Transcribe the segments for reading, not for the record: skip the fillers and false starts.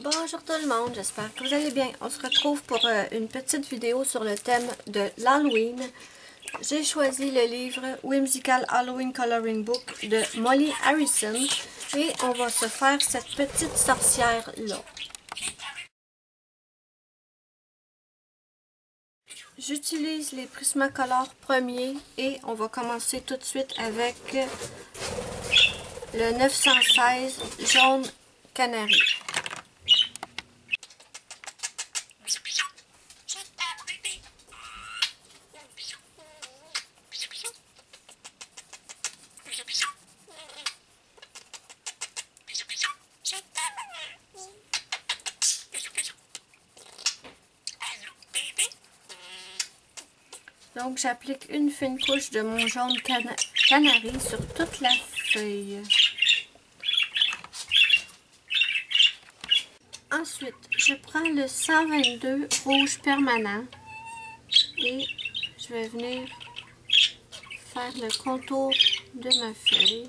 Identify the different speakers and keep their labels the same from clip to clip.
Speaker 1: Bonjour tout le monde, j'espère que vous allez bien. On se retrouve pour une petite vidéo sur le thème de l'Halloween. J'ai choisi le livre Whimsical Halloween Coloring Book de Molly Harrison et on va se faire cette petite sorcière-là. J'utilise les Prismacolor premiers et on va commencer tout de suite avec le 916 jaune canari. Donc j'applique une fine couche de mon jaune canari sur toute la feuille. Ensuite, je prends le 122 rouge permanent et je vais venir faire le contour de ma feuille.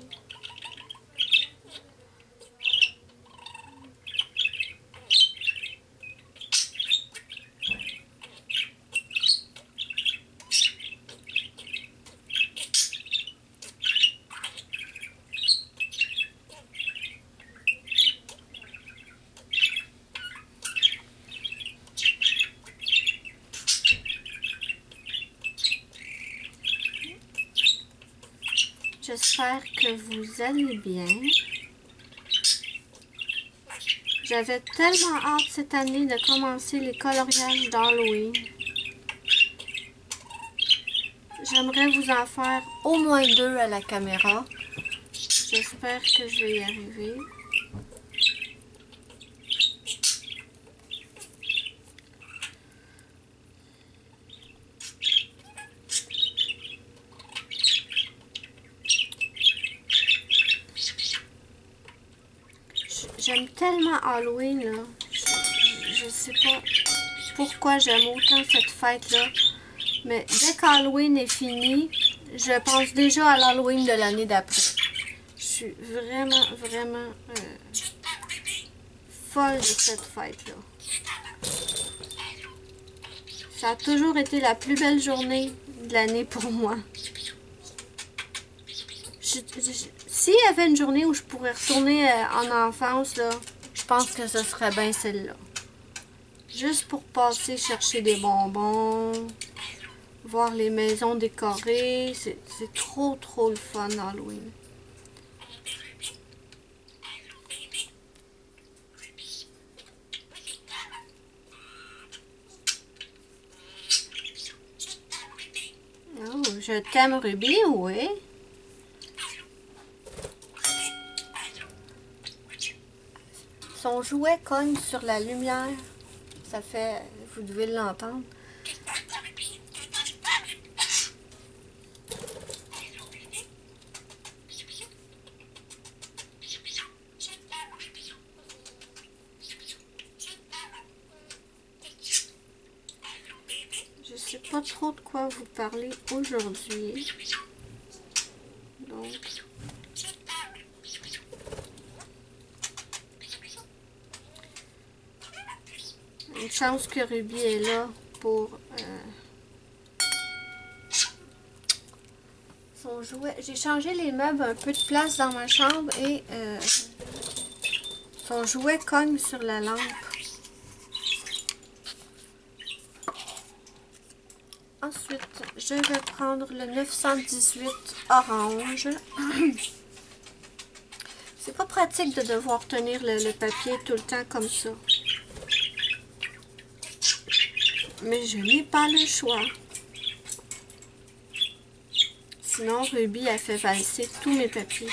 Speaker 1: J'espère que vous allez bien. J'avais tellement hâte cette année de commencer les coloriages d'Halloween. J'aimerais vous en faire au moins 2 à la caméra. J'espère que je vais y arriver. J'aime tellement Halloween, là. Je sais pas pourquoi j'aime autant cette fête-là. Mais dès qu'Halloween est fini, je pense déjà à l'Halloween de l'année d'après. Je suis vraiment folle de cette fête-là. Ça a toujours été la plus belle journée de l'année pour moi. S'il y avait une journée où je pourrais retourner en enfance, là, je pense que ce serait bien celle-là. Juste pour passer chercher des bonbons, voir les maisons décorées, c'est trop le fun Halloween. Oh, je t'aime Ruby, oui. Son jouet cogne sur la lumière. Ça fait, vous devez l'entendre. Je sais pas trop de quoi vous parler aujourd'hui. Donc, une chance que Ruby est là pour son jouet. J'ai changé les meubles un peu de place dans ma chambre et son jouet cogne sur la lampe. Ensuite, je vais prendre le 918 orange. C'est pas pratique de devoir tenir le papier tout le temps comme ça. Mais je n'ai pas le choix. Sinon, Ruby a fait valser tous mes papiers.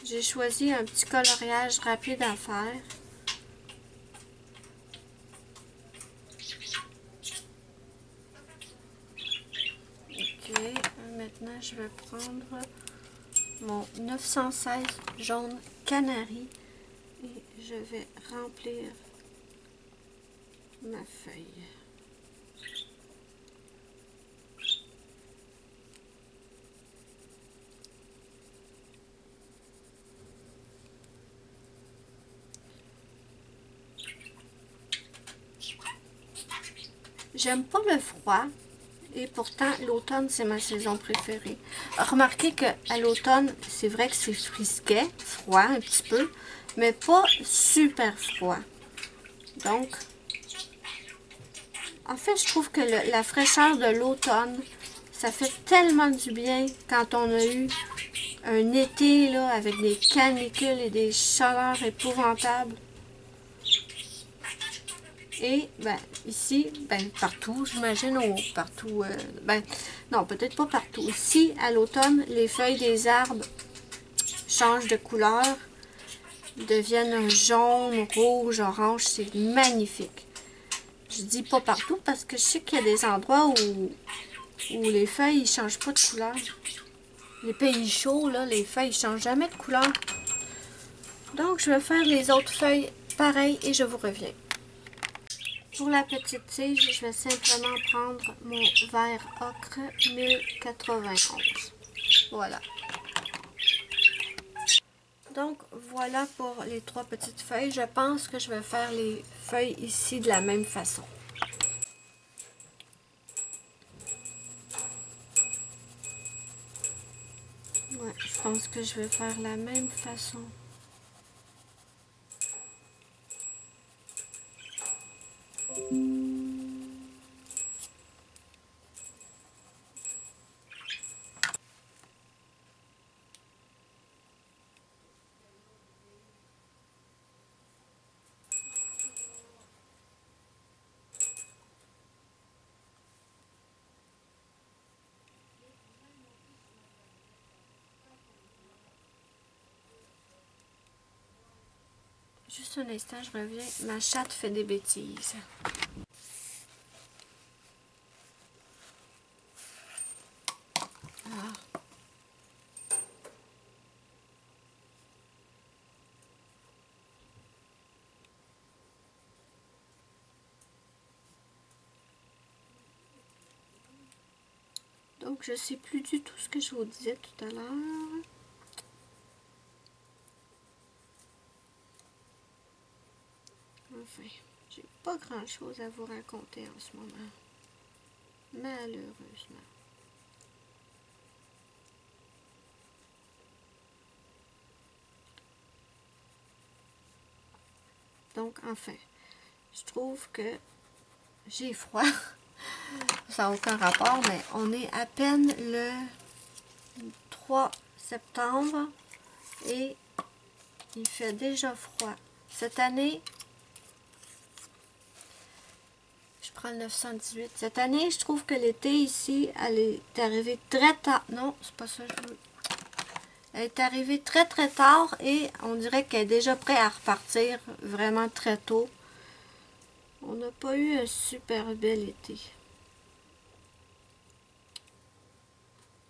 Speaker 1: J'ai choisi un petit coloriage rapide à faire. Ok, maintenant je vais prendre mon 916 jaune canari Et je vais remplir ma feuille. J'aime pas le froid et pourtant l'automne c'est ma saison préférée. Remarquez qu'à l'automne, c'est vrai que c'est frisquet, froid un petit peu, mais pas super froid. Donc, en fait, je trouve que la fraîcheur de l'automne, ça fait tellement du bien quand on a eu un été là avec des canicules et des chaleurs épouvantables. Et ben, ici, ben, partout, j'imagine, partout, ben, non, peut-être pas partout. Ici, à l'automne, les feuilles des arbres changent de couleur, deviennent jaune, rouge, orange, c'est magnifique. Je dis pas partout parce que je sais qu'il y a des endroits où les feuilles ne changent pas de couleur. Les pays chauds, là, les feuilles ne changent jamais de couleur. Donc, je vais faire les autres feuilles pareil et je vous reviens. Pour la petite tige, je vais simplement prendre mon verre ocre 1091. Voilà. Donc, voilà pour les 3 petites feuilles. Je pense que je vais faire les feuilles ici de la même façon. Ouais, je pense que je vais faire la même façon. Juste un instant, je reviens. Ma chatte fait des bêtises. Ah. Donc, je sais plus du tout ce que je vous disais tout à l'heure. Enfin, j'ai pas grand chose à vous raconter en ce moment. Malheureusement. Donc, enfin, je trouve que j'ai froid. Ça n'a aucun rapport, mais on est à peine le 3 septembre et il fait déjà froid. Cette année, je prends le 918. Cette année, je trouve que l'été ici, elle est arrivée très tard. Non, c'est pas ça que je veux. Elle est arrivée très très tard et on dirait qu'elle est déjà prête à repartir vraiment très tôt. On n'a pas eu un super bel été.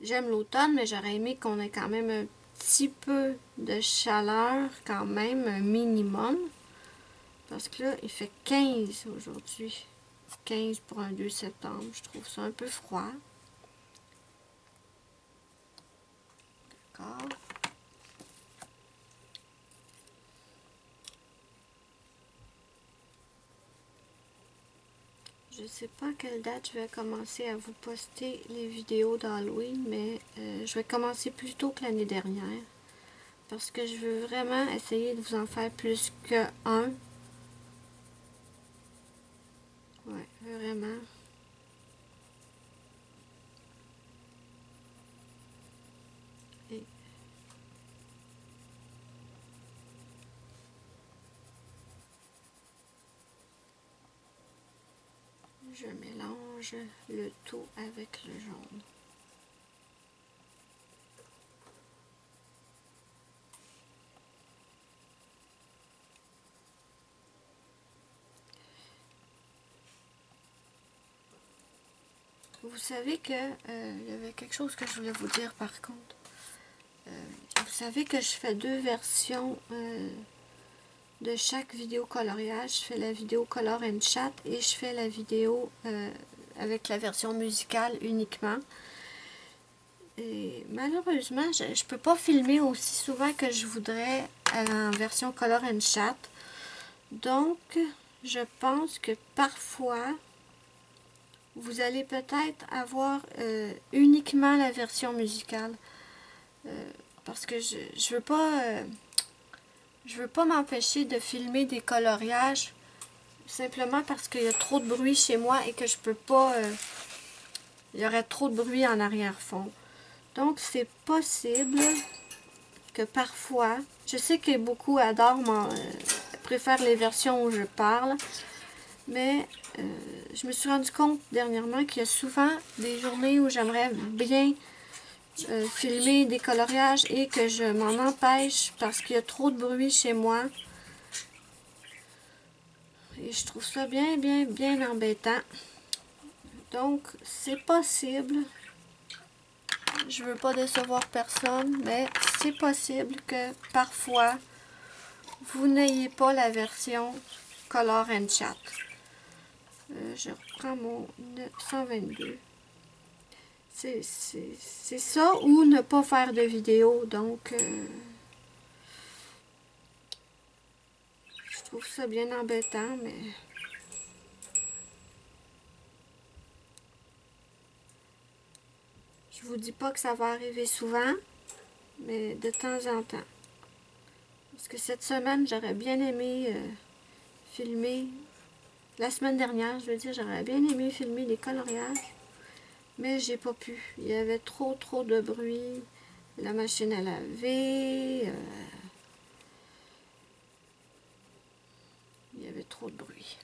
Speaker 1: J'aime l'automne, mais j'aurais aimé qu'on ait quand même un petit peu de chaleur, quand même, un minimum. Parce que là, il fait 15 aujourd'hui. 15 pour un 2 septembre. Je trouve ça un peu froid. D'accord. Je sais pas à quelle date je vais commencer à vous poster les vidéos d'Halloween, mais je vais commencer plus tôt que l'année dernière. Parce que je veux vraiment essayer de vous en faire plus que un. Ouais, vraiment. Et je mélange le tout avec le jaune. Vous savez que il y avait quelque chose que je voulais vous dire par contre. Vous savez que je fais 2 versions de chaque vidéo coloriage. Je fais la vidéo Color and Chat et je fais la vidéo avec la version musicale uniquement. Et malheureusement, je ne peux pas filmer aussi souvent que je voudrais en version Color and Chat. Donc, je pense que parfois, vous allez peut-être avoir uniquement la version musicale. Parce que je veux pas m'empêcher de filmer des coloriages simplement parce qu'il y a trop de bruit chez moi et que je peux pas... il y aurait trop de bruit en arrière-fond. Donc, c'est possible que parfois... Je sais que beaucoup préfèrent les versions où je parle, mais je me suis rendu compte dernièrement qu'il y a souvent des journées où j'aimerais bien filmer des coloriages et que je m'en empêche parce qu'il y a trop de bruit chez moi. Et je trouve ça bien embêtant. Donc, c'est possible. Je veux pas décevoir personne, mais c'est possible que parfois, vous n'ayez pas la version Color and Chat. Je reprends mon 122. C'est ça ou ne pas faire de vidéo. Donc, je trouve ça bien embêtant, mais... Je vous dis pas que ça va arriver souvent, mais de temps en temps. Parce que cette semaine, j'aurais bien aimé filmer. La semaine dernière, je veux dire, j'aurais bien aimé filmer les coloriages. Mais j'ai pas pu. Il y avait trop de bruit. La machine à laver. Il y avait trop de bruit.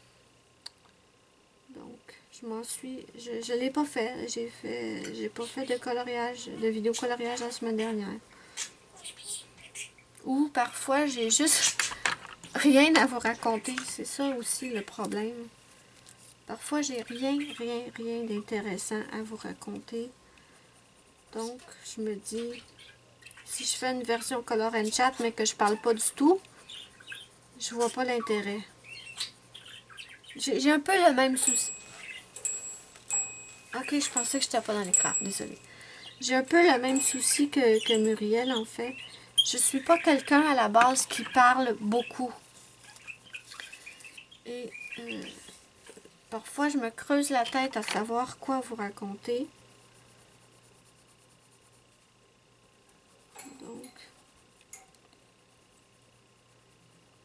Speaker 1: Donc, je l'ai pas fait. J'ai pas fait de vidéo coloriage la semaine dernière. Ou parfois, j'ai juste rien à vous raconter. C'est ça aussi le problème. Parfois, j'ai rien d'intéressant à vous raconter. Donc, je me dis, si je fais une version Color and Chat, mais que je parle pas du tout, je vois pas l'intérêt. J'ai un peu le même souci. Ok, je pensais que j'étais pas dans l'écran, désolée. J'ai un peu le même souci que Muriel, en fait. Je suis pas quelqu'un à la base qui parle beaucoup. Et parfois, je me creuse la tête à savoir quoi vous raconter. Donc,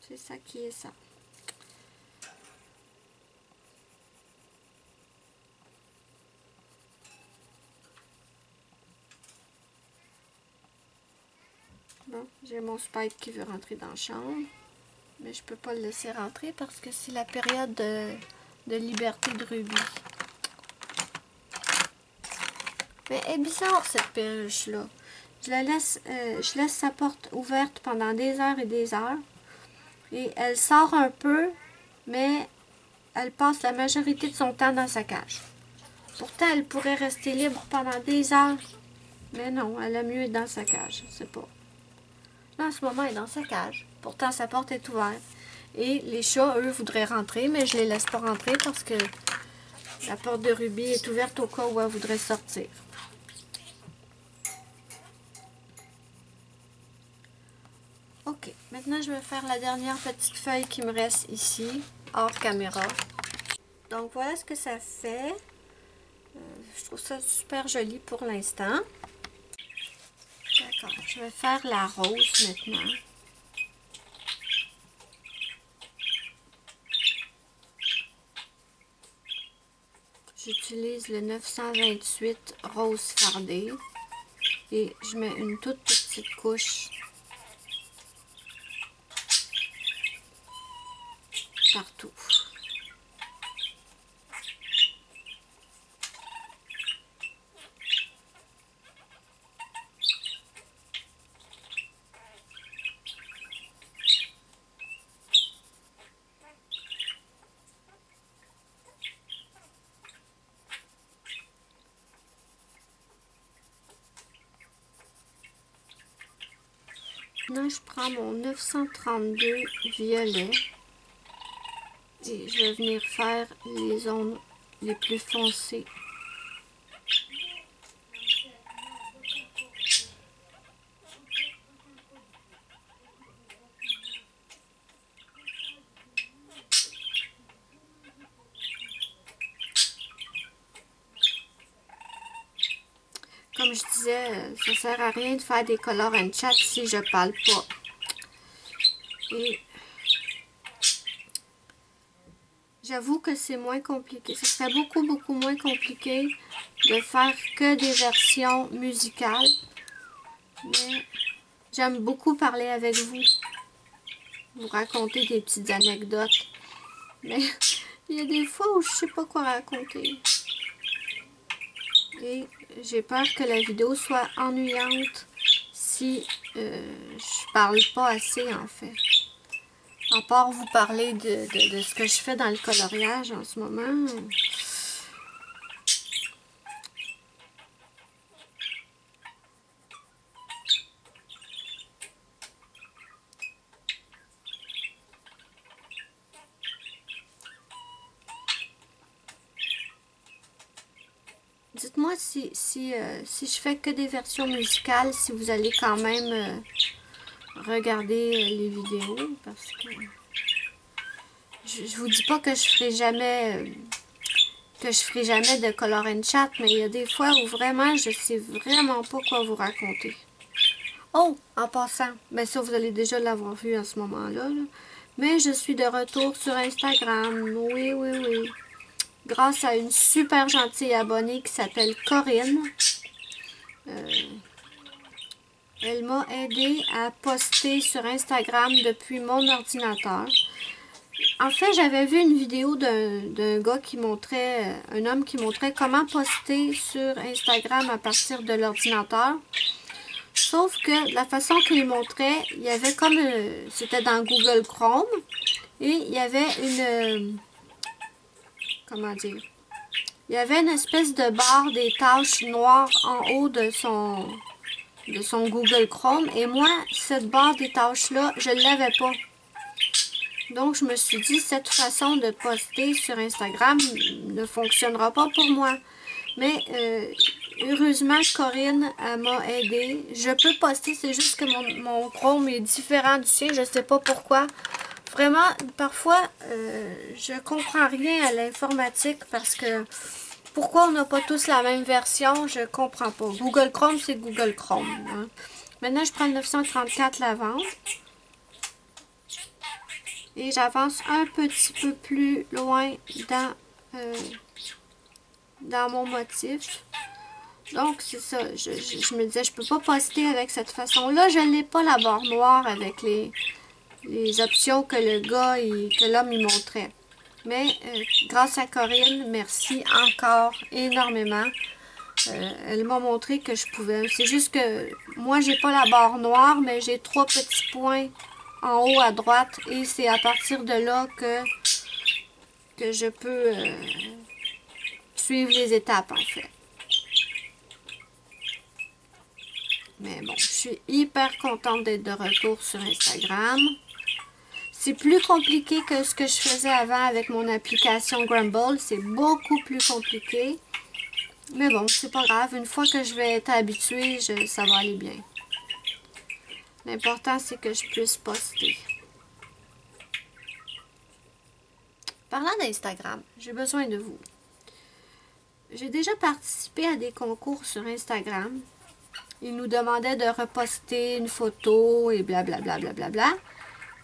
Speaker 1: c'est ça qui est ça. Bon, j'ai mon Spike qui veut rentrer dans la chambre. Mais je peux pas le laisser rentrer parce que c'est la période de liberté de Ruby. Mais elle est bizarre cette perruche-là. Je laisse sa porte ouverte pendant des heures et des heures. Et elle sort un peu, mais elle passe la majorité de son temps dans sa cage. Pourtant, elle pourrait rester libre pendant des heures. Mais non, elle a mieux être dans sa cage. Je sais pas. Là, en ce moment, elle est dans sa cage. Pourtant, sa porte est ouverte. Et les chats, eux, voudraient rentrer, mais je les laisse pas rentrer parce que la porte de Ruby est ouverte au cas où elle voudrait sortir. Ok, maintenant je vais faire la dernière petite feuille qui me reste ici, hors caméra. Donc voilà ce que ça fait. Je trouve ça super joli pour l'instant. D'accord, je vais faire la rose maintenant. J'utilise le 928 rose fardé et je mets une toute petite couche partout. Maintenant, je prends mon 932 violet et je vais venir faire les zones les plus foncées. Comme je disais, ça sert à rien de faire des color and chat si je parle pas. Et j'avoue que c'est moins compliqué. Ce serait beaucoup moins compliqué de faire que des versions musicales. Mais j'aime beaucoup parler avec vous. Vous raconter des petites anecdotes. Mais il y a des fois où je sais pas quoi raconter. Et j'ai peur que la vidéo soit ennuyante si je parle pas assez en fait. À part vous parler de ce que je fais dans le coloriage en ce moment. Dites-moi si je fais que des versions musicales, si vous allez quand même regarder les vidéos, parce que je vous dis pas que je ferai jamais de color and chat, mais il y a des fois où vraiment je sais vraiment pas quoi vous raconter. Oh, en passant, ben ça vous allez déjà l'avoir vu à ce moment-là, mais je suis de retour sur Instagram, oui. Grâce à une super gentille abonnée qui s'appelle Corinne. Elle m'a aidé à poster sur Instagram depuis mon ordinateur. En fait, j'avais vu une vidéo d'un gars qui montrait, un homme qui montrait comment poster sur Instagram à partir de l'ordinateur. Sauf que la façon qu'il montrait, il y avait comme, c'était dans Google Chrome, et il y avait une, comment dire, il y avait une espèce de barre des tâches noires en haut de son Google Chrome. Et moi, cette barre des tâches-là, je ne l'avais pas. Donc, je me suis dit, cette façon de poster sur Instagram ne fonctionnera pas pour moi. Mais, heureusement, Corinne m'a aidé. Je peux poster, c'est juste que mon Chrome est différent du sien. Je ne sais pas pourquoi. Vraiment, parfois, je comprends rien à l'informatique parce que pourquoi on n'a pas tous la même version, je comprends pas. Google Chrome, c'est Google Chrome. Hein. Maintenant, je prends le 934 lavande. Et j'avance un petit peu plus loin dans mon motif. Donc, c'est ça. Je me disais, je peux pas poster avec cette façon-là. Je n'ai pas la barre noire avec les options que l'homme il montrait. Mais grâce à Corinne, merci encore énormément. Elle m'a montré que je pouvais. C'est juste que moi, j'ai pas la barre noire, mais j'ai 3 petits points en haut à droite. Et c'est à partir de là que je peux suivre les étapes, en fait. Mais bon, je suis hyper contente d'être de retour sur Instagram. C'est plus compliqué que ce que je faisais avant avec mon application Grumble. C'est beaucoup plus compliqué. Mais bon, c'est pas grave. Une fois que je vais être habituée, ça va aller bien. L'important, c'est que je puisse poster. Parlant d'Instagram, j'ai besoin de vous. J'ai déjà participé à des concours sur Instagram. Ils nous demandaient de reposter une photo et blablabla.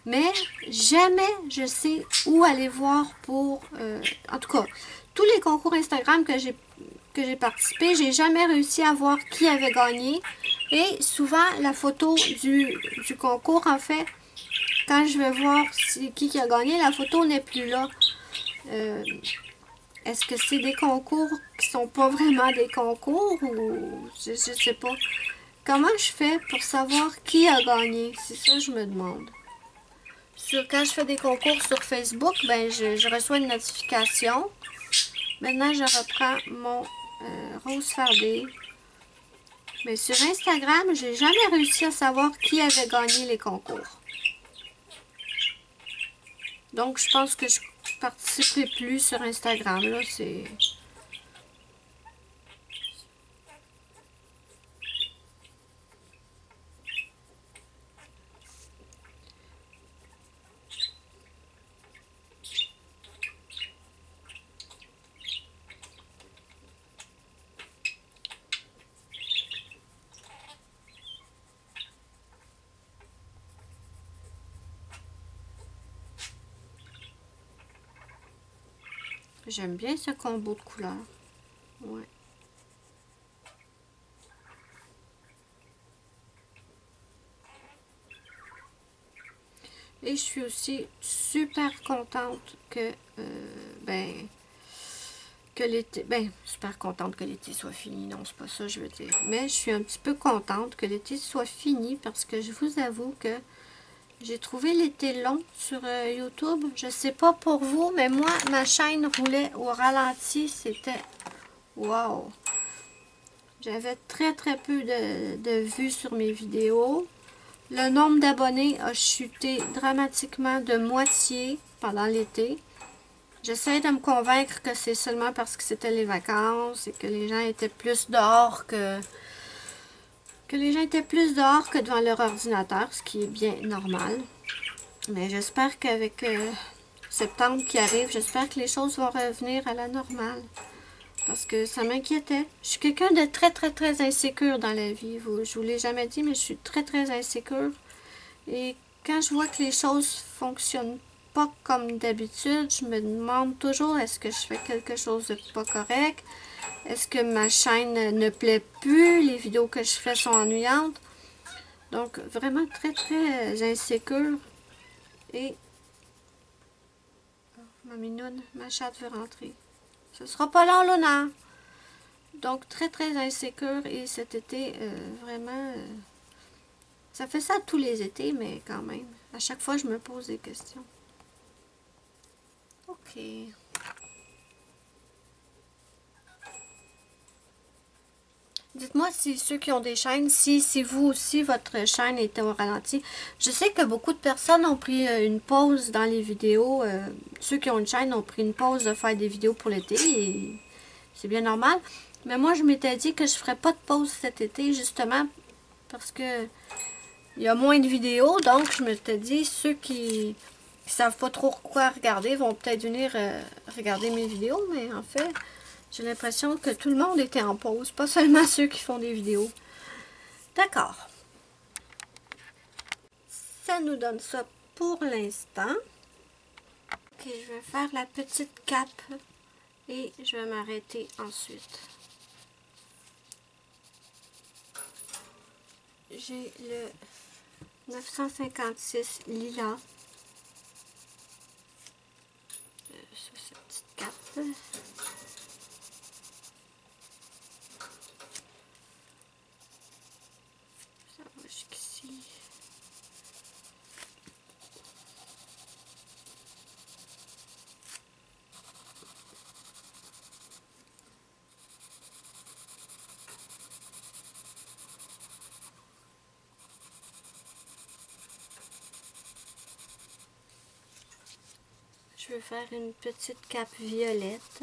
Speaker 1: Mais jamais je sais où aller voir pour... en tout cas, tous les concours Instagram que j'ai participé, j'ai jamais réussi à voir qui avait gagné. Et souvent, la photo du concours, en fait, quand je vais voir qui a gagné, la photo n'est plus là. Est-ce que c'est des concours qui sont pas vraiment des concours ou je sais pas. Comment je fais pour savoir qui a gagné? C'est ça que je me demande. Quand je fais des concours sur Facebook, ben je reçois une notification. Maintenant, je reprends mon rose fardé. Mais sur Instagram, j'ai jamais réussi à savoir qui avait gagné les concours. Donc, je pense que je participerai plus sur Instagram. Là, c'est... J'aime bien ce combo de couleurs. Ouais. Et je suis aussi super contente que, que l'été, super contente que l'été soit fini. Non, c'est pas ça je veux dire. Mais je suis un petit peu contente que l'été soit fini parce que je vous avoue que j'ai trouvé l'été long sur YouTube. Je sais pas pour vous, mais moi, ma chaîne roulait au ralenti. C'était wow! J'avais très très peu de vues sur mes vidéos. Le nombre d'abonnés a chuté dramatiquement de moitié pendant l'été. J'essaie de me convaincre que c'est seulement parce que c'était les vacances et que les gens étaient plus dehors que les gens étaient plus dehors que devant leur ordinateur, ce qui est bien normal. Mais j'espère qu'avec septembre qui arrive, j'espère que les choses vont revenir à la normale. Parce que ça m'inquiétait. Je suis quelqu'un de très, très, très insécure dans la vie. Je vous l'ai jamais dit, mais je suis très, très insécure. Et quand je vois que les choses fonctionnent pas comme d'habitude, je me demande toujours, est-ce que je fais quelque chose de pas correct? Est-ce que ma chaîne ne plaît plus? Les vidéos que je fais sont ennuyantes? Donc, vraiment très, très insécure. Et ma minoune, ma chatte veut rentrer. Ce sera pas long, Luna. Donc, très, très insécure. Et cet été, vraiment, ça fait ça tous les étés, mais quand même. À chaque fois, je me pose des questions. OK. Dites-moi si ceux qui ont des chaînes, si vous aussi, votre chaîne était au ralenti. Je sais que beaucoup de personnes ont pris une pause dans les vidéos. Ceux qui ont une chaîne ont pris une pause de faire des vidéos pour l'été. Et c'est bien normal. Mais moi, je m'étais dit que je ne ferais pas de pause cet été, justement, parce que il y a moins de vidéos. Donc, je m'étais dit, ceux qui ne savent pas trop quoi regarder vont peut-être venir regarder mes vidéos. Mais en fait, j'ai l'impression que tout le monde était en pause, pas seulement ceux qui font des vidéos. D'accord. Ça nous donne ça pour l'instant. Ok, je vais faire la petite cape et je vais m'arrêter ensuite. J'ai le 956 lilas sur cette petite cape. Ça va jusqu'ici. Je vais faire une petite cape violette.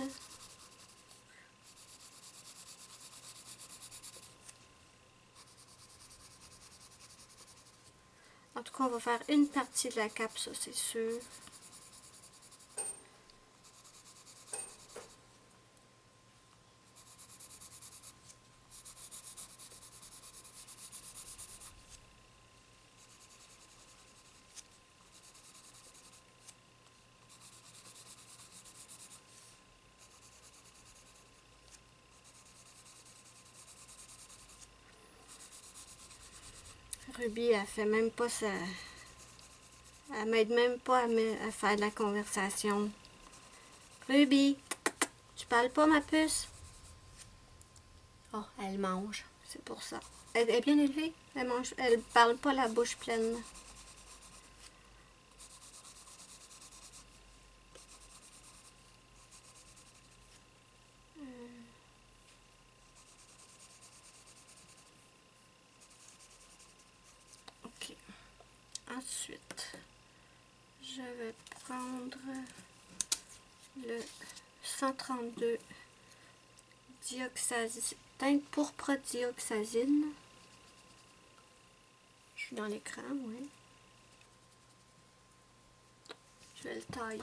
Speaker 1: En tout cas, on va faire une partie de la cape, ça c'est sûr. Ruby, elle fait même pas ça. Elle m'aide même pas à faire de la conversation. Ruby, tu parles pas, ma puce? Oh, elle mange. C'est pour ça. Elle est bien élevée. Elle mange. Elle parle pas la bouche pleine. prendre le 132 teinte pourpre dioxazine. Je suis dans l'écran, oui. Je vais le tailler.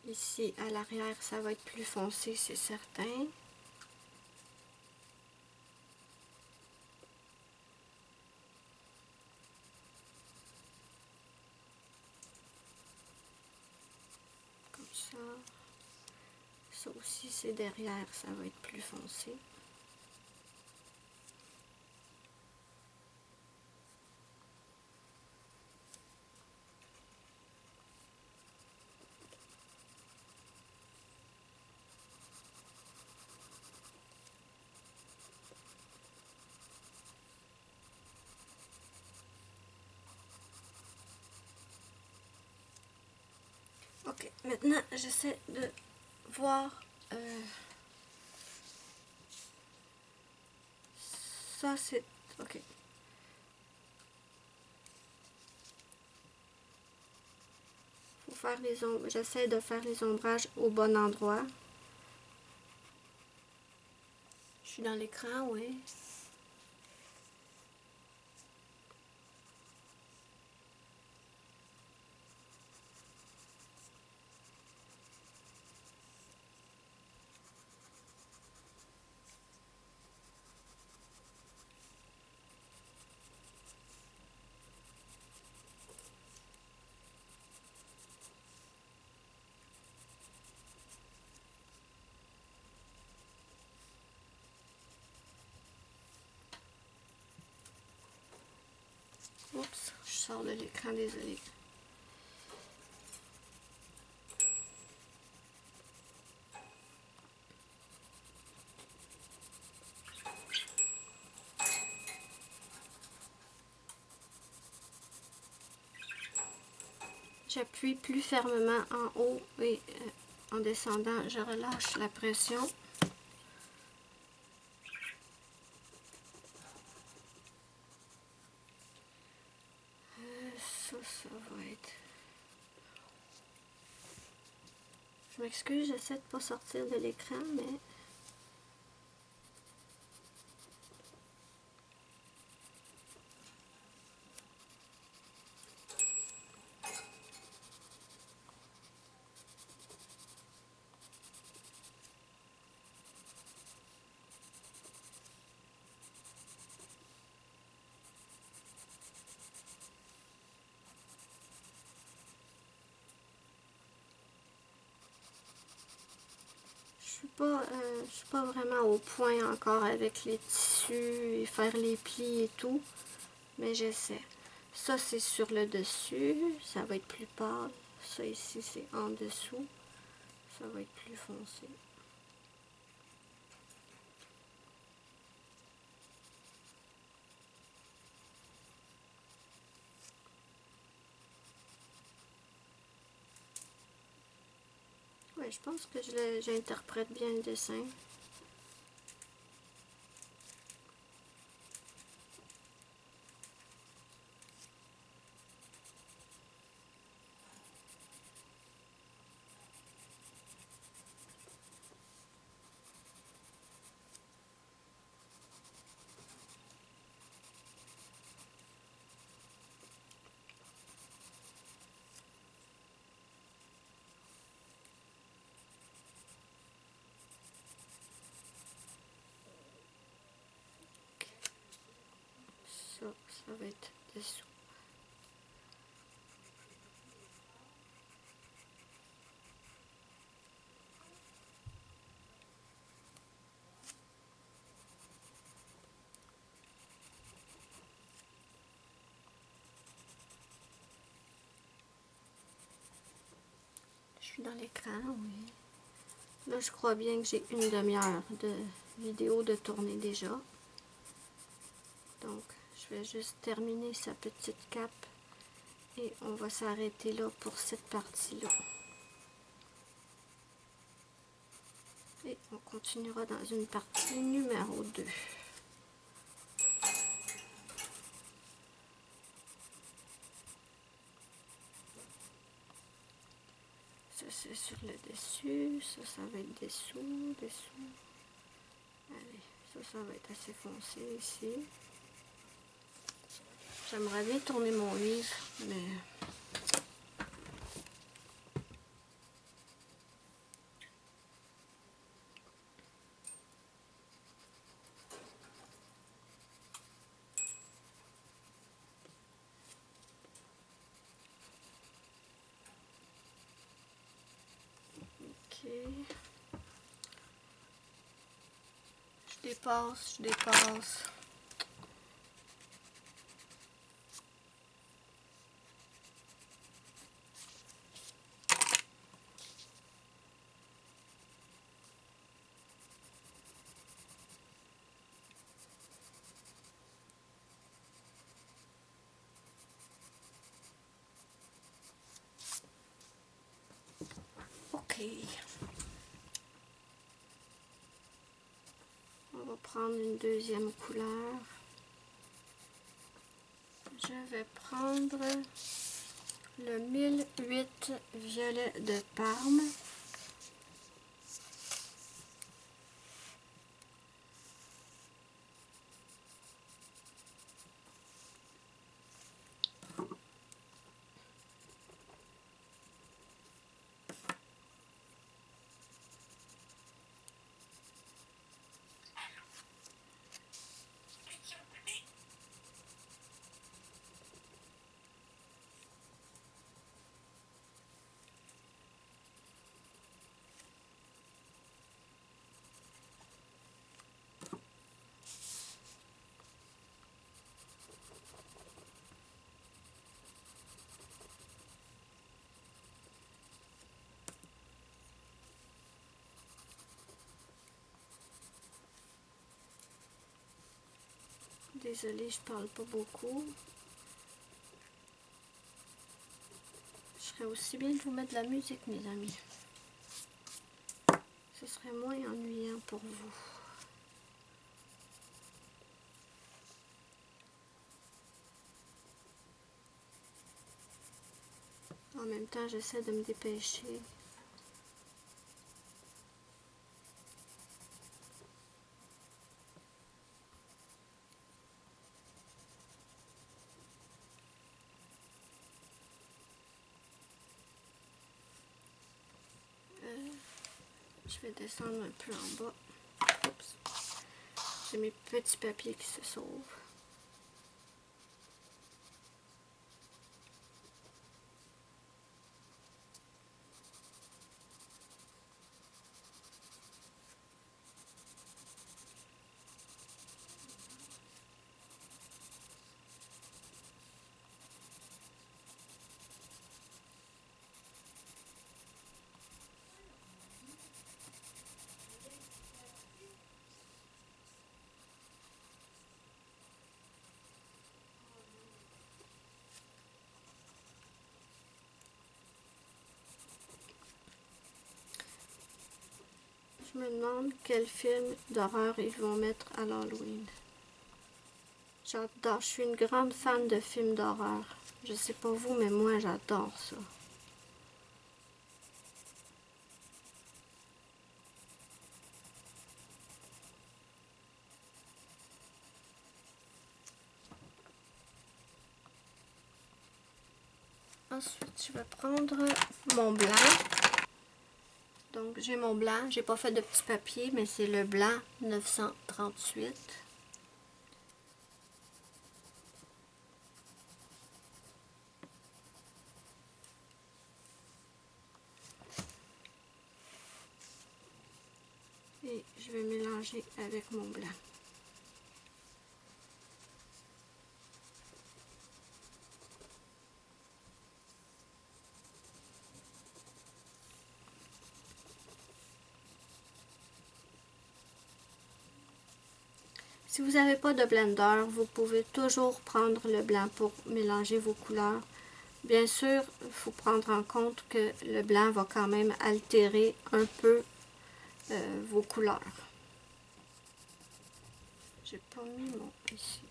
Speaker 1: Ici, à l'arrière, ça va être plus foncé, c'est certain. Comme ça. Ça aussi, c'est derrière, ça va être plus foncé. Ok, maintenant j'essaie de voir ça c'est ok. Faut faire les ombres. J'essaie de faire les ombrages au bon endroit. Je suis dans l'écran, oui. Oups, je sors de l'écran, désolé. J'appuie plus fermement en haut et en descendant, je relâche la pression. Ça va être... Je m'excuse, j'essaie de pas sortir de l'écran, mais... Je suis pas vraiment au point encore avec les tissus et faire les plis et tout, mais j'essaie. Ça c'est sur le dessus, ça va être plus pâle. Ça ici c'est en dessous, ça va être plus foncé. Ouais, je pense que j'interprète bien le dessin. Ça va être dessous. Je suis dans l'écran, oui. Là, je crois bien que j'ai une demi-heure de vidéo de tournée déjà. Donc, je vais juste terminer sa petite cape et on va s'arrêter là pour cette partie-là. Et on continuera dans une partie numéro 2. Ça c'est sur le dessus, ça va être dessous. Allez, ça va être assez foncé ici. J'aimerais bien tourner mon livre, mais... Ok. Je dépasse. Ok. On va prendre une deuxième couleur. Je vais prendre le 1008 violet de Parme. Désolée, je parle pas beaucoup. Je serais aussi bien de vous mettre de la musique, mes amis. Ce serait moins ennuyant pour vous. En même temps, j'essaie de me dépêcher. Je vais descendre un peu en bas. Oups. J'ai mes petits papiers qui se sauvent. Je me demande quel film d'horreur ils vont mettre à l'Halloween. J'adore, je suis une grande fan de films d'horreur. Je sais pas vous, mais moi j'adore ça. Ensuite, je vais prendre mon blanc. Donc, j'ai mon blanc. J'ai pas fait de petit papier, mais c'est le blanc 938. Et je vais mélanger avec mon blanc. Si vous n'avez pas de blender, vous pouvez toujours prendre le blanc pour mélanger vos couleurs. Bien sûr, il faut prendre en compte que le blanc va quand même altérer un peu vos couleurs. J'ai pas mis mon ici.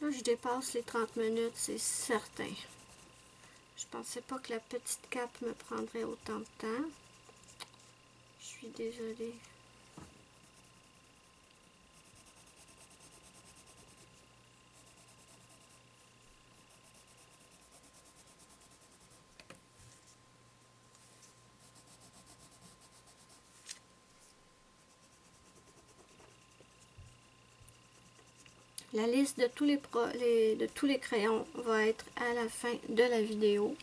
Speaker 1: Là, je dépasse les 30 minutes, c'est certain. Je pensais pas que la petite cape me prendrait autant de temps. Je suis désolée. La liste de tous les crayons va être à la fin de la vidéo.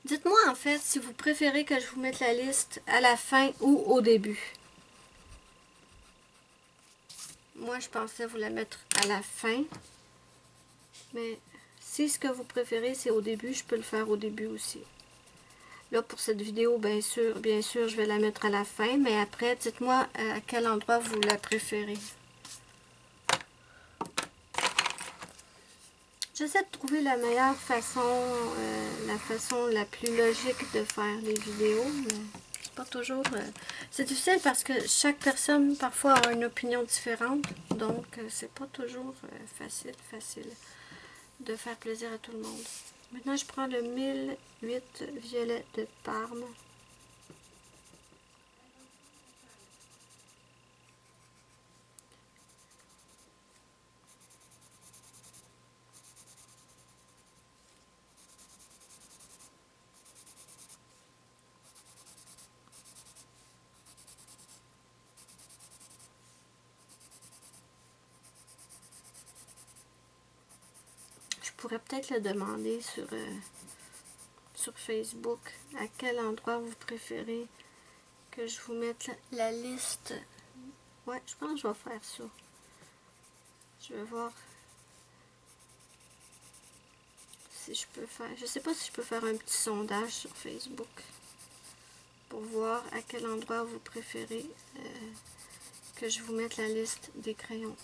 Speaker 1: Dites-moi en fait si vous préférez que je vous mette la liste à la fin ou au début. Moi, je pensais vous la mettre à la fin. Mais si ce que vous préférez, c'est au début, je peux le faire au début aussi. Là, pour cette vidéo, bien sûr, je vais la mettre à la fin. Mais après, dites-moi à quel endroit vous la préférez. J'essaie de trouver la meilleure façon, la façon la plus logique de faire les vidéos. Mais c'est pas toujours... c'est difficile parce que chaque personne, parfois, a une opinion différente. Donc, c'est pas toujours facile de faire plaisir à tout le monde. Maintenant, je prends le 1008 violet de Parme. Je pourrais peut-être le demander sur Facebook à quel endroit vous préférez que je vous mette la liste. Ouais, je pense que je vais faire ça. Je vais voir si je peux faire... Je sais pas si je peux faire un petit sondage sur Facebook pour voir à quel endroit vous préférez que je vous mette la liste des crayons.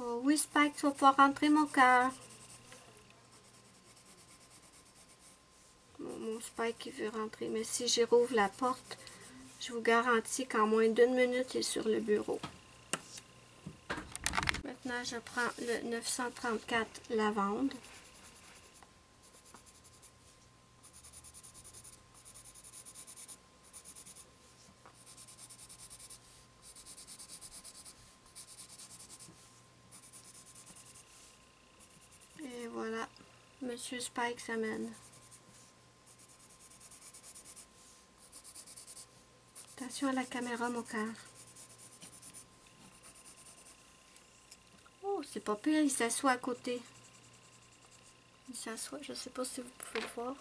Speaker 1: Oh oui, Spike, tu vas pouvoir rentrer mon cœur. Mon Spike qui veut rentrer, mais si je rouvre la porte, je vous garantis qu'en moins d'une minute, il est sur le bureau. Maintenant, je prends le 934 lavande. Et voilà, Monsieur Spike s'amène. Attention à la caméra, mon cœur. Oh, c'est pas pire, il s'assoit à côté. Il s'assoit, je sais pas si vous pouvez le voir.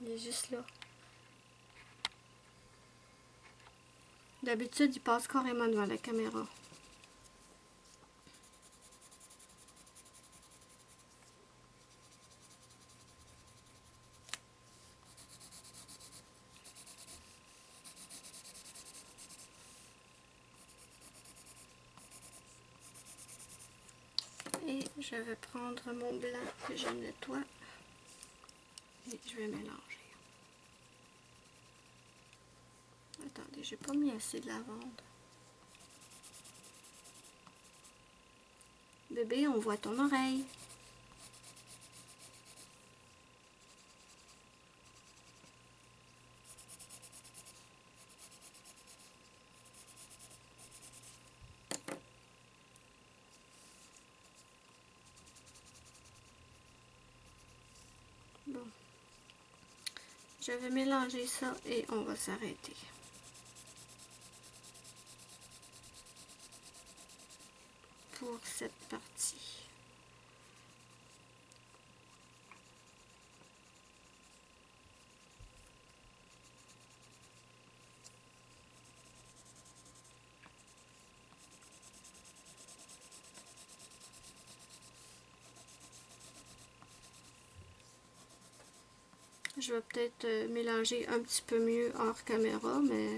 Speaker 1: Il est juste là. D'habitude, il passe carrément devant la caméra. Et je vais prendre mon blanc que je nettoie. Et je vais mélanger. Attendez, j'ai pas mis assez de lavande. Bébé, on voit ton oreille. Bon. Je vais mélanger ça et on va s'arrêter. Pour cette partie. Je vais peut-être mélanger un petit peu mieux hors caméra, mais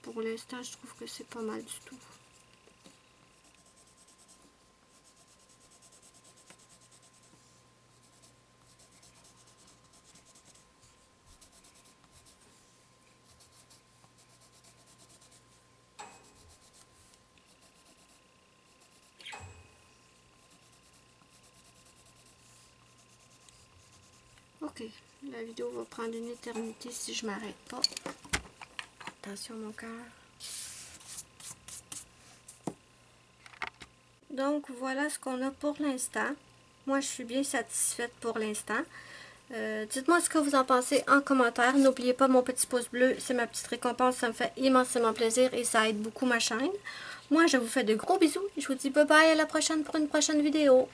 Speaker 1: pour l'instant, je trouve que c'est pas mal du tout. Ok, la vidéo va prendre une éternité si je m'arrête pas. Attention mon cœur. Donc voilà ce qu'on a pour l'instant. Moi je suis bien satisfaite pour l'instant. Dites-moi ce que vous en pensez en commentaire. N'oubliez pas mon petit pouce bleu, c'est ma petite récompense, ça me fait immensément plaisir et ça aide beaucoup ma chaîne. Moi je vous fais de gros bisous et je vous dis bye bye à la prochaine pour une prochaine vidéo.